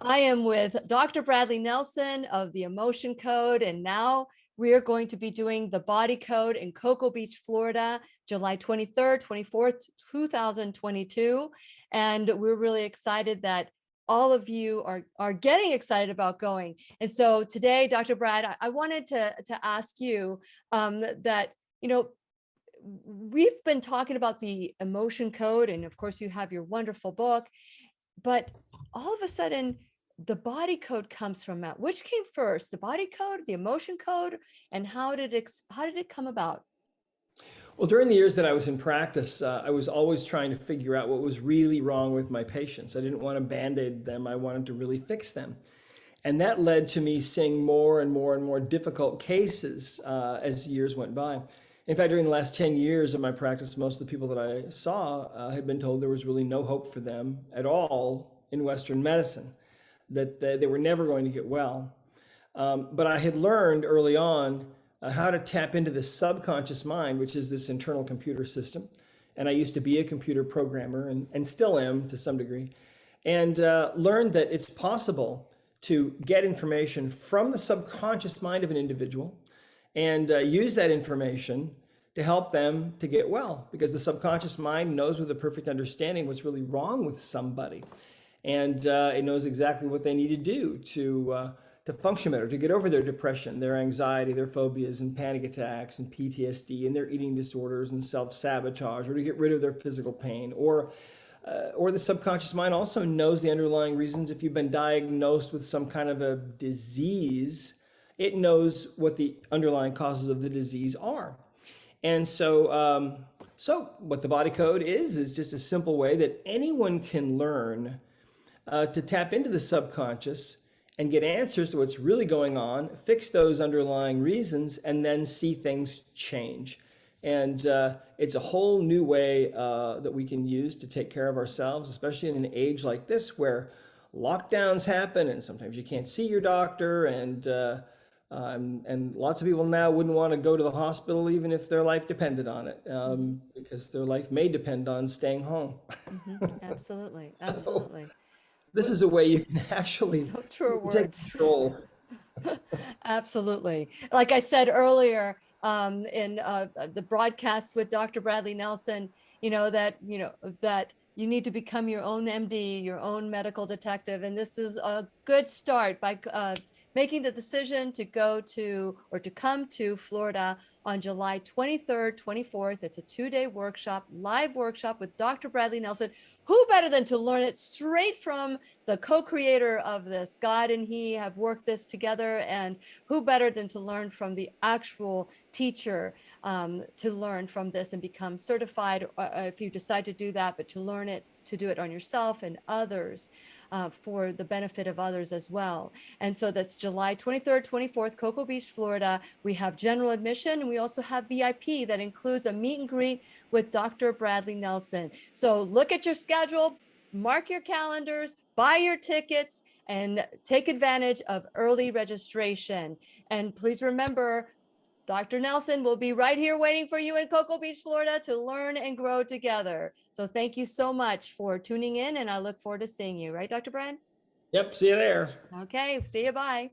I am with Dr. Bradley Nelson of the Emotion Code, and now we are going to be doing the Body Code in Cocoa Beach, Florida, July 23rd, 24th, 2022. And we're really excited that all of you are getting excited about going. And so today, Dr. Brad, I wanted to ask you that, you know, we've been talking about the Emotion Code, and of course, you have your wonderful book, but all of a sudden, the body code comes from that. Which came first, the body code, the emotion code, and how did it come about? Well, during the years that I was in practice, I was always trying to figure out what was really wrong with my patients. I didn't want to band-aid them. I wanted to really fix them. And that led to me seeing more and more and more difficult cases as years went by. In fact, during the last 10 years of my practice, most of the people that I saw had been told there was really no hope for them at all in Western medicine, that they were never going to get well. But I had learned early on how to tap into the subconscious mind, which is this internal computer system. And I used to be a computer programmer and still am to some degree, and learned that it's possible to get information from the subconscious mind of an individual and use that information to help them to get well, because the subconscious mind knows with a perfect understanding what's really wrong with somebody. And it knows exactly what they need to do to function better, to get over their depression, their anxiety, their phobias and panic attacks and PTSD and their eating disorders and self-sabotage, or to get rid of their physical pain. Or the subconscious mind also knows the underlying reasons. If you've been diagnosed with some kind of a disease, it knows what the underlying causes of the disease are. And so, what the body code is just a simple way that anyone can learn to tap into the subconscious and get answers to what's really going on, fix those underlying reasons, and then see things change. And it's a whole new way that we can use to take care of ourselves, especially in an age like this where lockdowns happen and sometimes you can't see your doctor, and lots of people now wouldn't want to go to the hospital even if their life depended on it, because their life may depend on staying home. Absolutely, So absolutely. this is a way you can actually No truer take words. control. Absolutely. Like I said earlier, in the broadcast with Dr. Bradley Nelson, that you need to become your own MD, your own medical detective. And this is a good start by making the decision to go to or to come to Florida on July 23rd, 24th. It's a 2-day workshop, live workshop with Dr. Bradley Nelson. Who better than to learn it straight from the co-creator of this? God and he have worked this together, and who better than to learn from the actual teacher, to learn from this and become certified if you decide to do that, but to learn it, to do it on yourself and others, for the benefit of others as well. And so that's July 23rd, 24th, Cocoa Beach, Florida. We have general admission, and we also have VIP that includes a meet and greet with Dr. Bradley Nelson. So look at your schedule, mark your calendars, buy your tickets, and take advantage of early registration. And please remember, Dr. Nelson will be right here waiting for you in Cocoa Beach, Florida, to learn and grow together. So thank you so much for tuning in, and I look forward to seeing you. Right, Dr. Brand? Yep, see you there. Okay, see you. Bye.